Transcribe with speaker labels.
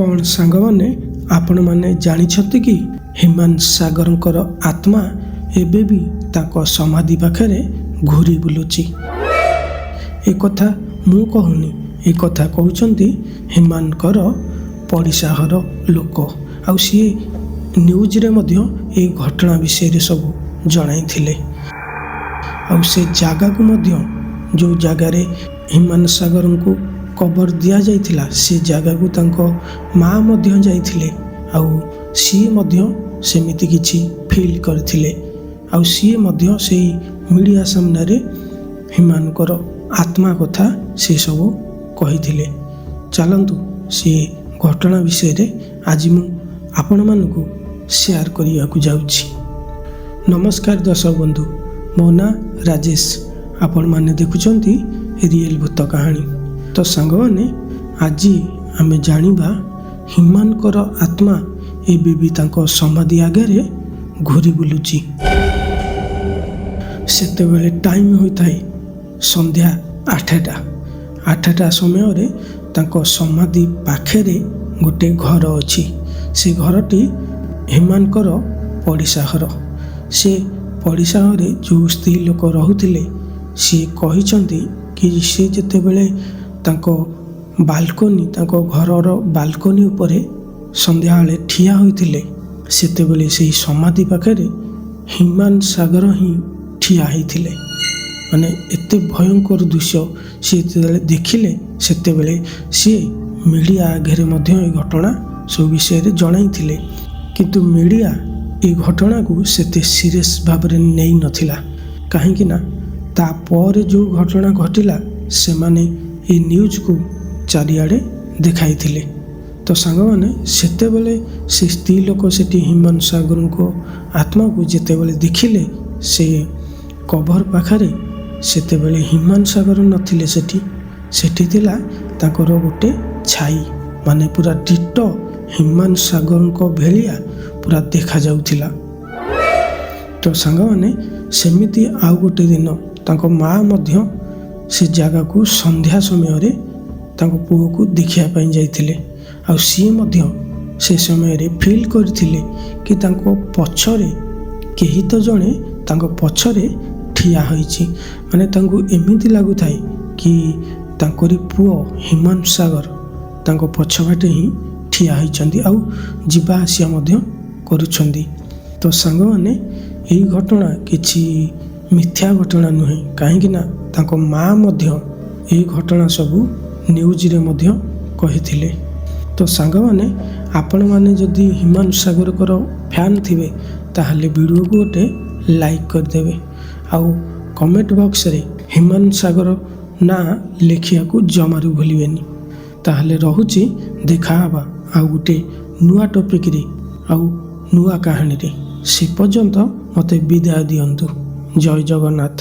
Speaker 1: କ'ଣ ସାଙ୍ଗମାନେ ଆପଣମାନେ ଜାଣିଛନ୍ତି କି ହ୍ୟୁମାନ ସାଗରଙ୍କର ଆତ୍ମା ଏବେ ବି ତାଙ୍କ ସମାଧି ପାଖରେ ଘୁରି ବୁଲୁଛି। ଏକଥା ମୁଁ କହୁନି, ଏକଥା କହୁଛନ୍ତି ହ୍ୟୁମାନଙ୍କର ପଡ଼ିଶା ଘର ଲୋକ। ଆଉ ସିଏ ନ୍ୟୁଜ୍ରେ ମଧ୍ୟ ଏ ଘଟଣା ବିଷୟରେ ସବୁ ଜଣାଇଥିଲେ। ଆଉ ସେ ଜାଗାକୁ ମଧ୍ୟ ଯେଉଁ ଜାଗାରେ ହ୍ୟୁମାନ ସାଗରଙ୍କୁ କବର ଦିଆଯାଇଥିଲା ସେ ଜାଗାକୁ ତାଙ୍କ ମା ମଧ୍ୟ ଯାଇଥିଲେ। ଆଉ ସିଏ ମଧ୍ୟ ସେମିତି କିଛି ଫିଲ୍ କରିଥିଲେ। ଆଉ ସିଏ ମଧ୍ୟ ସେଇ ମିଡ଼ିଆ ସାମ୍ନାରେ ହ୍ୟୁମାନଙ୍କର ଆତ୍ମା କଥା ସେ ସବୁ କହିଥିଲେ। ଚାଲନ୍ତୁ ସେ ଘଟଣା ବିଷୟରେ ଆଜି ମୁଁ ଆପଣମାନଙ୍କୁ ସେୟାର କରିବାକୁ ଯାଉଛି। ନମସ୍କାର ଦର୍ଶକ ବନ୍ଧୁ, ମୋ ନାଁ ରାଜେଶ। ଆପଣମାନେ ଦେଖୁଛନ୍ତି ରିଏଲ୍ ଭୂତ କାହାଣୀ। ତ ସାଙ୍ଗମାନେ ଆଜି ଆମେ ଜାଣିବା ହ୍ୟୁମାନଙ୍କର ଆତ୍ମା ଏବେ ବି ତାଙ୍କ ସମାଧି ଆଗରେ ଘୁରି ବୁଲୁଛି। ସେତେବେଳେ ଟାଇମ୍ ହୋଇଥାଏ ସନ୍ଧ୍ୟା 8ଟା ସମୟରେ ତାଙ୍କ ସମାଧି ପାଖରେ ଗୋଟେ ଘର ଅଛି। ସେ ଘରଟି ହ୍ୟୁମାନଙ୍କର ପଡ଼ିଶା ଘର। ସେ ପଡ଼ିଶା ଘରେ ଯେଉଁ ସ୍ତ୍ରୀ ଲୋକ ରହୁଥିଲେ ସିଏ କହିଛନ୍ତି କି ସେ ଯେତେବେଳେ ତାଙ୍କ ଘରର ବାଲକୋନି ଉପରେ ସନ୍ଧ୍ୟାବେଳେ ଠିଆ ହୋଇଥିଲେ ସେତେବେଳେ ସେହି ସମାଧି ପାଖରେ ହ୍ୟୁମାନ ସାଗର ହିଁ ଠିଆ ହେଇଥିଲେ। ମାନେ ଏତେ ଭୟଙ୍କର ଦୃଶ୍ୟ ସିଏ ଯେତେବେଳେ ଦେଖିଲେ ସେତେବେଳେ ସିଏ ମିଡ଼ିଆ ଆଗରେ ମଧ୍ୟ ଏ ଘଟଣା ସବୁ ବିଷୟରେ ଜଣାଇଥିଲେ। କିନ୍ତୁ ମିଡ଼ିଆ ଏ ଘଟଣାକୁ ସେତେ ସିରିୟସ୍ ଭାବରେ ନେଇନଥିଲା। କାହିଁକି ନା ତାପରେ ଯେଉଁ ଘଟଣା ଘଟିଲା ସେମାନେ ଏ ନ୍ୟୁଜ୍କୁ ଚାରିଆଡ଼େ ଦେଖାଇଥିଲେ। ତ ସାଙ୍ଗମାନେ ସେତେବେଳେ ସେ ସ୍ତ୍ରୀ ଲୋକ ସେଠି ହ୍ୟୁମାନ ସାଗରଙ୍କ ଆତ୍ମାକୁ ଯେତେବେଳେ ଦେଖିଲେ ସେ କବର ପାଖରେ, ସେତେବେଳେ ହ୍ୟୁମାନ ସାଗର ନଥିଲେ ସେଠି ଥିଲା ତାଙ୍କର ଗୋଟେ ଛାଇ। ମାନେ ପୁରା ଡିଟୋ ହ୍ୟୁମାନ ସାଗରଙ୍କ ଭଳିଆ ପୁରା ଦେଖାଯାଉଥିଲା। ତ ସାଙ୍ଗମାନେ ସେମିତି ଆଉ ଗୋଟେ ଦିନ ତାଙ୍କ ମା ମଧ୍ୟ ସେ ଜାଗାକୁ ସନ୍ଧ୍ୟା ସମୟରେ ତାଙ୍କ ପୁଅକୁ ଦେଖିବା ପାଇଁ ଯାଇଥିଲେ। ଆଉ ସିଏ ମଧ୍ୟ ସେ ସମୟରେ ଫିଲ୍ କରିଥିଲେ କି ତାଙ୍କ ପଛରେ କେହି ତ ଜଣେ ତାଙ୍କ ପଛରେ ଠିଆ ହୋଇଛି। ମାନେ ତାଙ୍କୁ ଏମିତି ଲାଗୁଥାଏ କି ତାଙ୍କରି ପୁଅ ହ୍ୟୁମାନ ସାଗର ତାଙ୍କ ପଛବାଟେ ହିଁ ଠିଆ ହୋଇଛନ୍ତି ଆଉ ଯିବା ଆସିବା ମଧ୍ୟ କରୁଛନ୍ତି। ତ ସାଙ୍ଗମାନେ ଏହି ଘଟଣା କିଛି ମିଥ୍ୟା ଘଟଣା ନୁହେଁ। କାହିଁକି ନା ତାଙ୍କ ମା ମଧ୍ୟ ଏହି ଘଟଣା ସବୁ ନ୍ୟୁଜ୍ରେ ମଧ୍ୟ କହିଥିଲେ। ତ ସାଙ୍ଗମାନେ ଆପଣମାନେ ଯଦି ହ୍ୟୁମାନ ସାଗରଙ୍କର ଫ୍ୟାନ୍ ଥିବେ ତାହେଲେ ଭିଡ଼ିଓକୁ ଗୋଟେ ଲାଇକ୍ କରିଦେବେ। ଆଉ କମେଣ୍ଟ ବକ୍ସରେ ହ୍ୟୁମାନ ସାଗର ନାଁ ଲେଖିବାକୁ ଜମାରୁ ଭୁଲିବେନି। ତାହେଲେ ରହୁଛି, ଦେଖାହେବା ଆଉ ଗୋଟେ ନୂଆ ଟପିକ୍ରେ ଆଉ ନୂଆ କାହାଣୀରେ। ସେ ପର୍ଯ୍ୟନ୍ତ ମୋତେ ବିଦାୟ ଦିଅନ୍ତୁ। ଜୟ ଜଗନ୍ନାଥ।